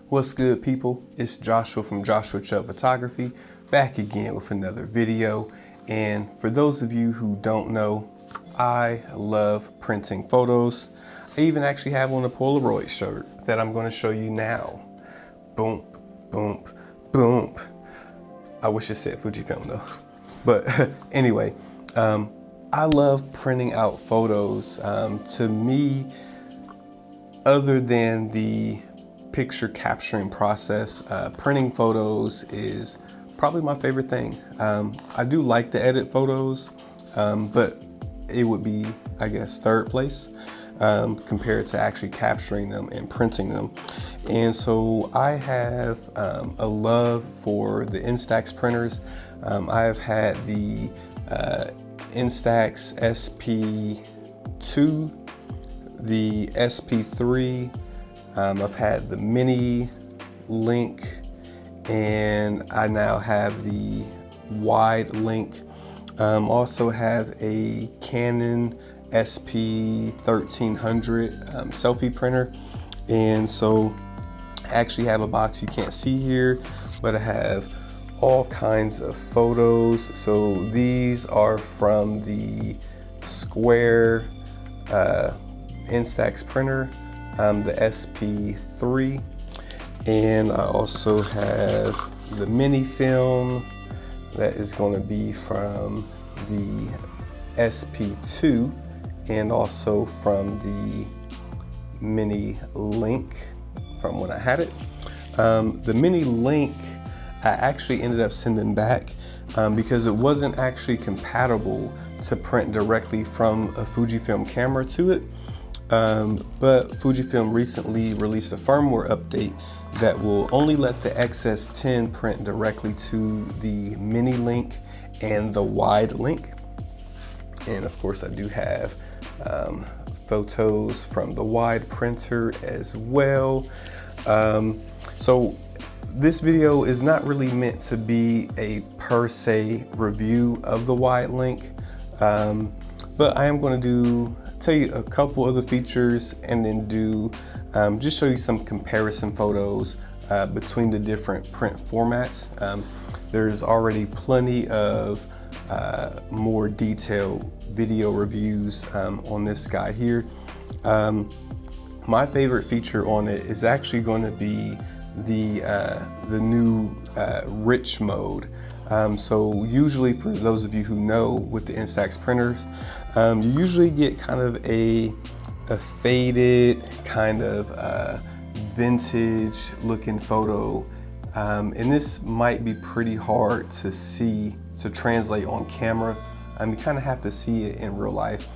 What's good, people? It's Joshua from Joshua Chubb Photography, back again with another video. And for those of you who don't know, I love printing photos. I even actually have on a Polaroid shirt that I'm going to show you now. Boom, boom, boom. I wish it said Fujifilm though. But anyway, I love printing out photos. To me, other than the picture capturing process, printing photos is probably my favorite thing. I do like to edit photos, but it would be, I guess, third place compared to actually capturing them and printing them. And so I have a love for the Instax printers. I have had the Instax SP2, the SP3, I've had the mini link, and I now have the wide link. Also have a Canon SP1300 selfie printer. And so I actually have a box you can't see here, but I have all kinds of photos. So these are from the Square Instax printer, the SP3, and I also have the mini film that is going to be from the SP2 and also from the mini link from when I had it. The mini link I actually ended up sending back because it wasn't actually compatible to print directly from a Fujifilm camera to it. But Fujifilm recently released a firmware update that will only let the XS10 print directly to the mini link and the wide link. And of course I do have photos from the wide printer as well. So this video is not really meant to be a per se review of the wide link, but I am going to tell you a couple of the features and then do just show you some comparison photos between the different print formats. There's already plenty of more detailed video reviews on this guy here. My favorite feature on it is actually going to be the new rich mode. So usually, for those of you who know, with the Instax printers, you usually get kind of a faded, kind of vintage looking photo. And this might be pretty hard to see, to translate on camera. You kind of have to see it in real life.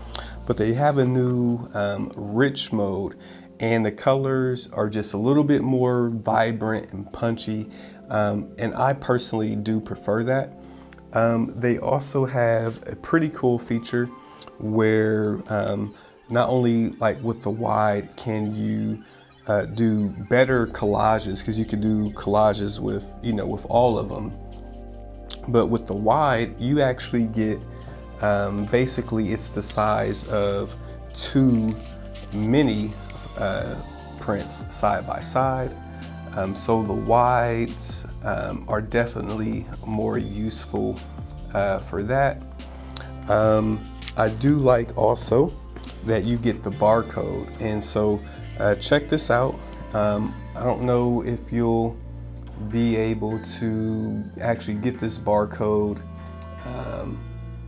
But they have a new rich mode, and the colors are just a little bit more vibrant and punchy. And I personally do prefer that. They also have a pretty cool feature where not only like with the wide can you do better collages, because you can do collages with, you know, with all of them, but with the wide you actually get basically it's the size of two mini prints side by side. So the wides are definitely more useful for that. I do like also that you get the barcode, and so check this out. I don't know if you'll be able to actually get this barcode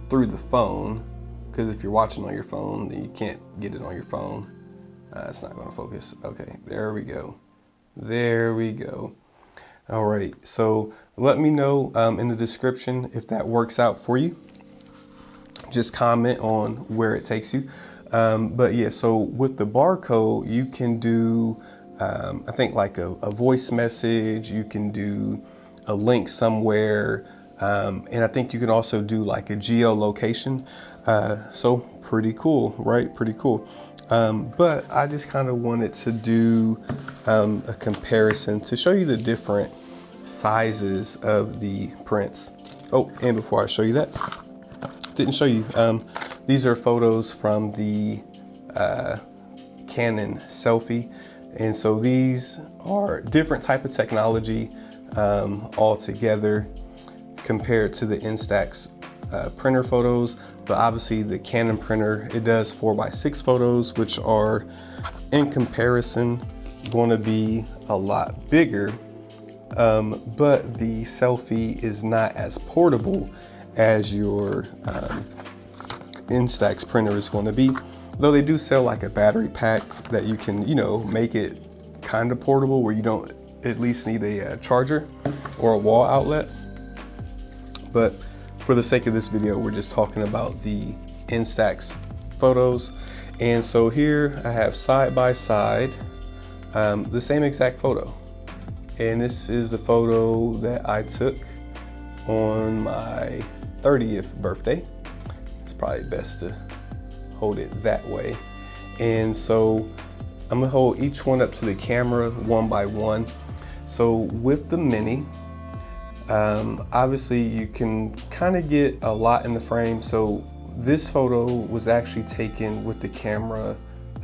through the phone, because if you're watching on your phone, then you can't get it on your phone. It's not going to focus. Okay, there we go. There we go. All right, so let me know in the description if that works out for you. Just comment on where it takes you. But yeah, so with the barcode, you can do, I think like a voice message, you can do a link somewhere, and I think you can also do like a geolocation. So pretty cool, right? Pretty cool. But I just kind of wanted to do a comparison to show you the different sizes of the prints. Oh, and before I show you that, didn't show you, these are photos from the Canon selfie. And so these are different type of technology altogether compared to the Instax printer photos. But obviously the Canon printer, it does 4x6 photos, which are in comparison going to be a lot bigger. But the selfie is not as portable as your Instax printer is going to be. Though they do sell like a battery pack that you can, you know, make it kind of portable where you don't at least need a charger or a wall outlet. But for the sake of this video, we're just talking about the Instax photos. And so here I have side by side the same exact photo. And this is the photo that I took on my 30th birthday. It's probably best to hold it that way. And so I'm gonna hold each one up to the camera one by one. So with the Mini, obviously you can kind of get a lot in the frame. So this photo was actually taken with the camera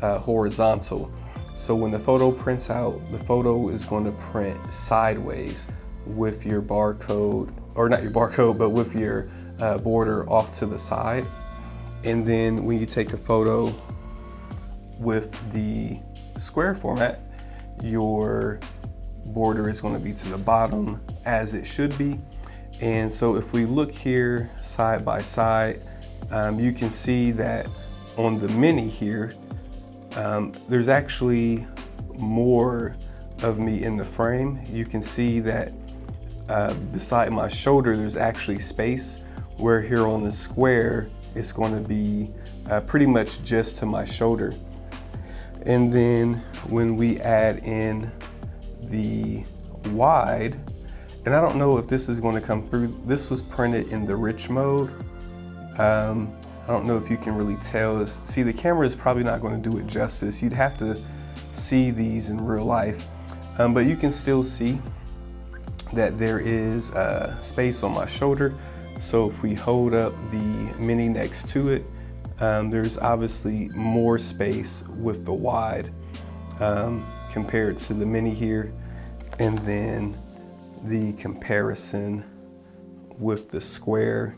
horizontal. So when the photo prints out, the photo is going to print sideways with your barcode, or not your barcode, but with your border off to the side. And then when you take a photo with the square format, your border is going to be to the bottom as it should be. And so if we look here side by side, you can see that on the Mini here, there's actually more of me in the frame. You can see that beside my shoulder, there's actually space, where here on the square, it's going to be pretty much just to my shoulder. And then when we add in the wide, and I don't know if this is going to come through, this was printed in the rich mode. I don't know if you can really tell. See, the camera is probably not going to do it justice. You'd have to see these in real life, but you can still see that there is space on my shoulder. So if we hold up the Mini next to it, there's obviously more space with the wide compared to the Mini here. And then the comparison with the square.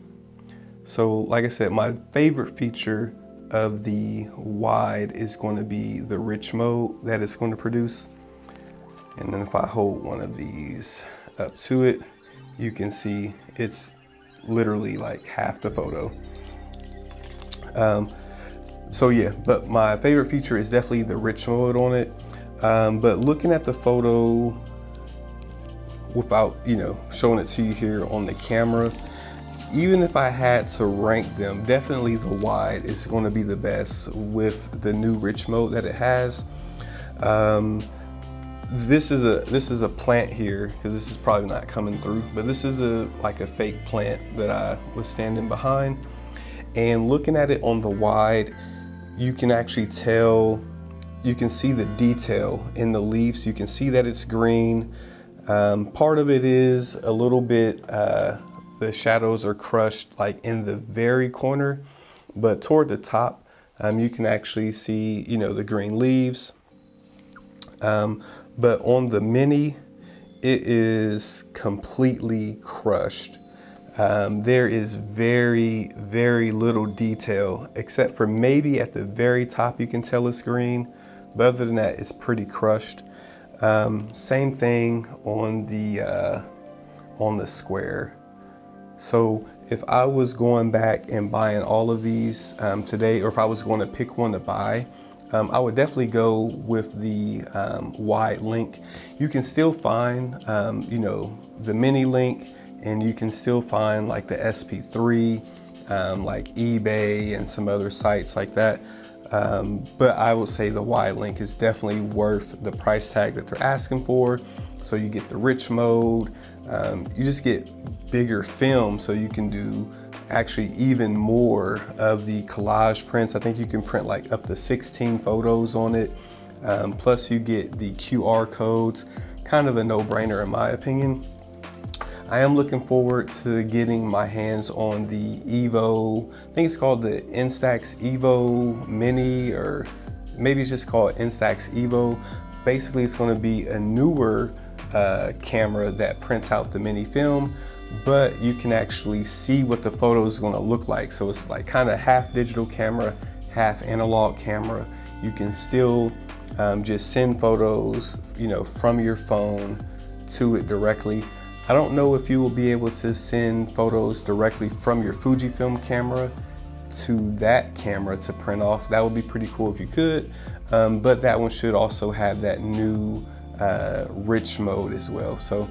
So like I said, my favorite feature of the wide is going to be the rich mode that it's going to produce. And then if I hold one of these up to it, you can see it's literally like half the photo. So yeah, but my favorite feature is definitely the rich mode on it. But looking at the photo without, you know, showing it to you here on the camera, even if I had to rank them, definitely the wide is going to be the best with the new rich mode that it has. This is a plant here, because this is probably not coming through, but this is like a fake plant that I was standing behind. And looking at it on the wide, you can actually tell, you can see the detail in the leaves. You can see that it's green. Part of it is a little bit, the shadows are crushed like in the very corner, but toward the top, you can actually see, you know, the green leaves. But on the Mini, it is completely crushed. There is very, very little detail, except for maybe at the very top you can tell it's green, but other than that, it's pretty crushed. Same thing on the square. So if I was going back and buying all of these today, or if I was going to pick one to buy, I would definitely go with the wide link. You can still find, you know, the Mini link, and you can still find like the SP3, like eBay and some other sites like that. But I would say the wide link is definitely worth the price tag that they're asking for. So you get the rich mode, you just get bigger film, so you can do actually even more of the collage prints. I think you can print like up to 16 photos on it. Plus you get the QR codes, kind of a no-brainer in my opinion. I am looking forward to getting my hands on the Evo, I think it's called the Instax Evo Mini, or maybe it's just called Instax Evo. Basically, it's going to be a newer camera that prints out the mini film, but you can actually see what the photo is going to look like. So it's like kind of half digital camera, half analog camera. You can still just send photos, you know, from your phone to it directly. I don't know if you will be able to send photos directly from your Fujifilm camera to that camera to print off. That would be pretty cool if you could, but that one should also have that new rich mode as well. So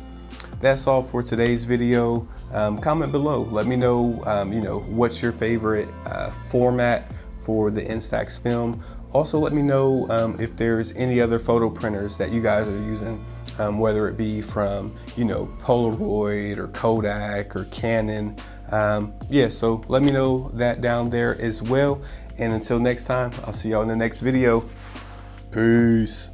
that's all for today's video. Comment below, let me know, you know, what's your favorite format for the Instax film. Also, let me know if there's any other photo printers that you guys are using, whether it be from, you know, Polaroid or Kodak or Canon. Yeah, so let me know that down there as well. And until next time, I'll see y'all in the next video. Peace.